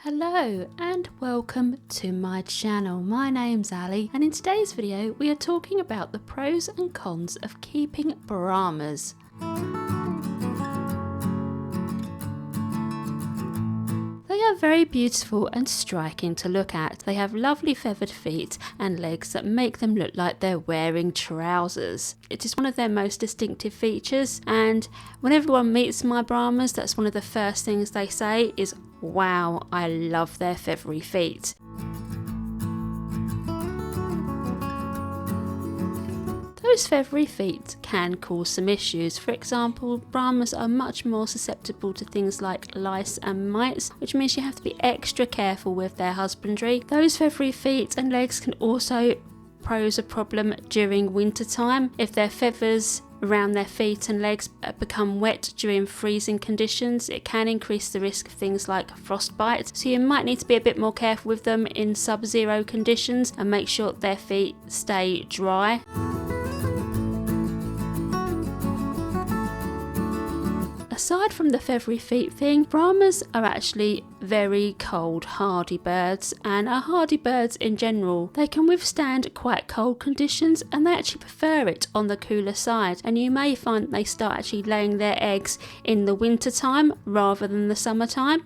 Hello and welcome to my channel. My name's Ali and in today's video we are talking about the pros and cons of keeping Brahmas. They are very beautiful and striking to look at. They have lovely feathered feet and legs that make them look like they're wearing trousers. It is one of their most distinctive features, and when everyone meets my Brahmas, that's one of the first things they say is, "Wow, I love their feathery feet." Those feathery feet can cause some issues. For example, Brahmas are much more susceptible to things like lice and mites, which means you have to be extra careful with their husbandry. Those feathery feet and legs can also pose a problem during winter time. If their feathers around their feet and legs become wet during freezing conditions, it can increase the risk of things like frostbite. So you might need to be a bit more careful with them in sub-zero conditions and make sure that their feet stay dry. Aside from the feathery feet thing, Brahmas are actually very cold hardy birds, and are hardy birds in general. They can withstand quite cold conditions and they actually prefer it on the cooler side, and you may find they start actually laying their eggs in the winter time rather than the summertime.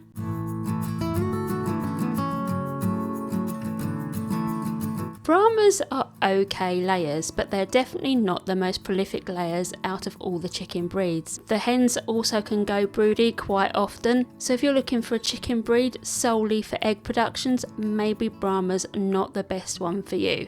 Brahmas are okay layers, but they're definitely not the most prolific layers out of all the chicken breeds. The hens also can go broody quite often, so if you're looking for a chicken breed solely for egg productions, maybe Brahma's not the best one for you.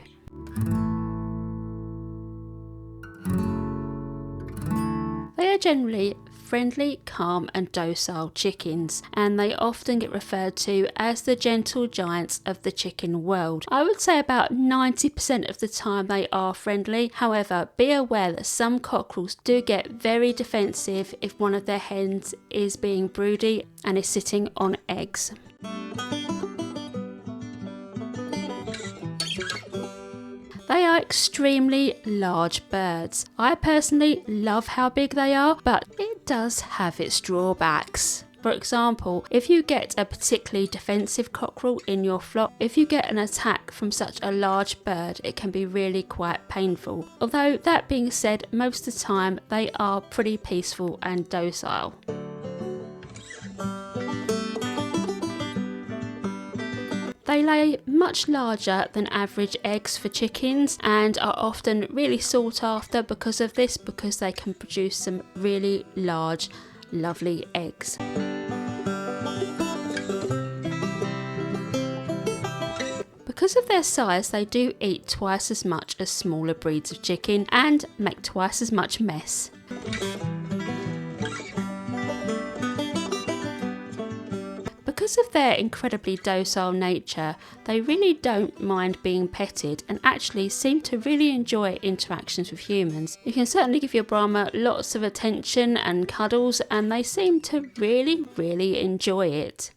They are generally friendly, calm and docile chickens, and they often get referred to as the gentle giants of the chicken world. I would say about 90% of the time they are friendly. However, be aware that some cockerels do get very defensive if one of their hens is being broody and is sitting on eggs. They are extremely large birds. I personally love how big they are, but it does have its drawbacks. For example, if you get a particularly defensive cockerel in your flock, if you get an attack from such a large bird, it can be really quite painful. Although that being said, most of the time they are pretty peaceful and docile. They lay much larger than average eggs for chickens and are often really sought after because of this, because they can produce some really large, lovely eggs. Because of their size, they do eat twice as much as smaller breeds of chicken and make twice as much mess. Because of their incredibly docile nature, they really don't mind being petted and actually seem to really enjoy interactions with humans. You can certainly give your Brahma lots of attention and cuddles, and they seem to really enjoy it.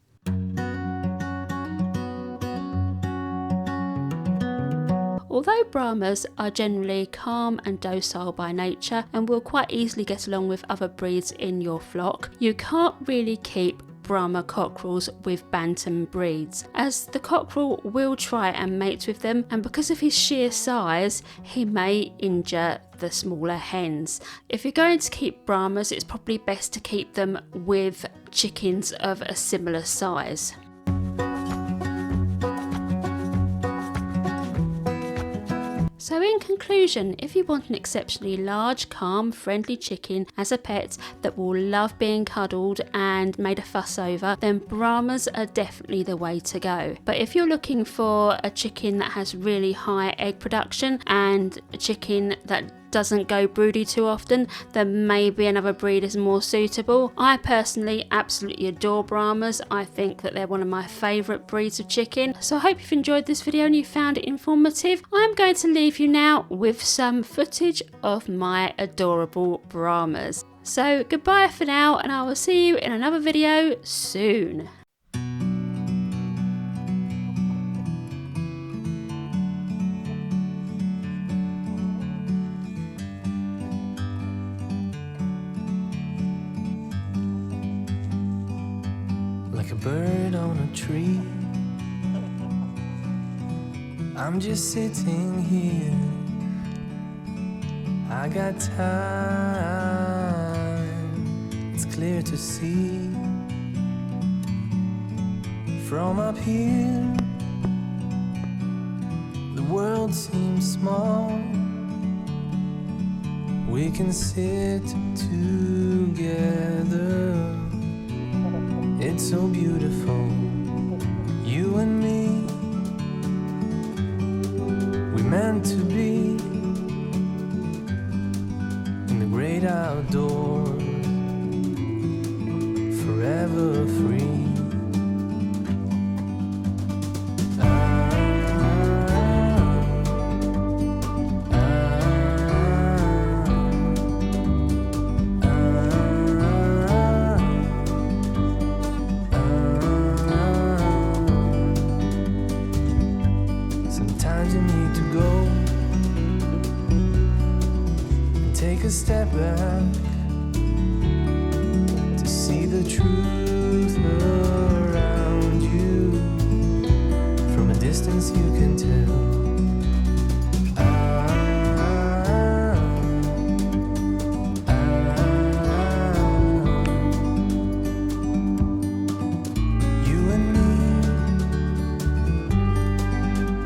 Although Brahmas are generally calm and docile by nature and will quite easily get along with other breeds in your flock, you can't really keep Brahma cockerels with bantam breeds, as the cockerel will try and mate with them, and because of his sheer size he may injure the smaller hens. If you're going to keep Brahmas, it's probably best to keep them with chickens of a similar size. So in conclusion, if you want an exceptionally large, calm, friendly chicken as a pet that will love being cuddled and made a fuss over, then Brahmas are definitely the way to go. But if you're looking for a chicken that has really high egg production and a chicken that doesn't go broody too often, then maybe another breed is more suitable. I personally absolutely adore Brahmas. I think that they're one of my favourite breeds of chicken. So I hope you've enjoyed this video and you found it informative. I'm going to leave you now with some footage of my adorable Brahmas. So goodbye for now, and I will see you in another video soon. Like a bird on a tree, I'm just sitting here, I got time. It's clear to see from up here, the world seems small. We can sit together, it's so beautiful, you and me. We meant to be in the great outdoors, forever free. Sometimes you need to go and take a step back to see the truth around you. From a distance you can tell. You and me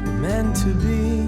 were meant to be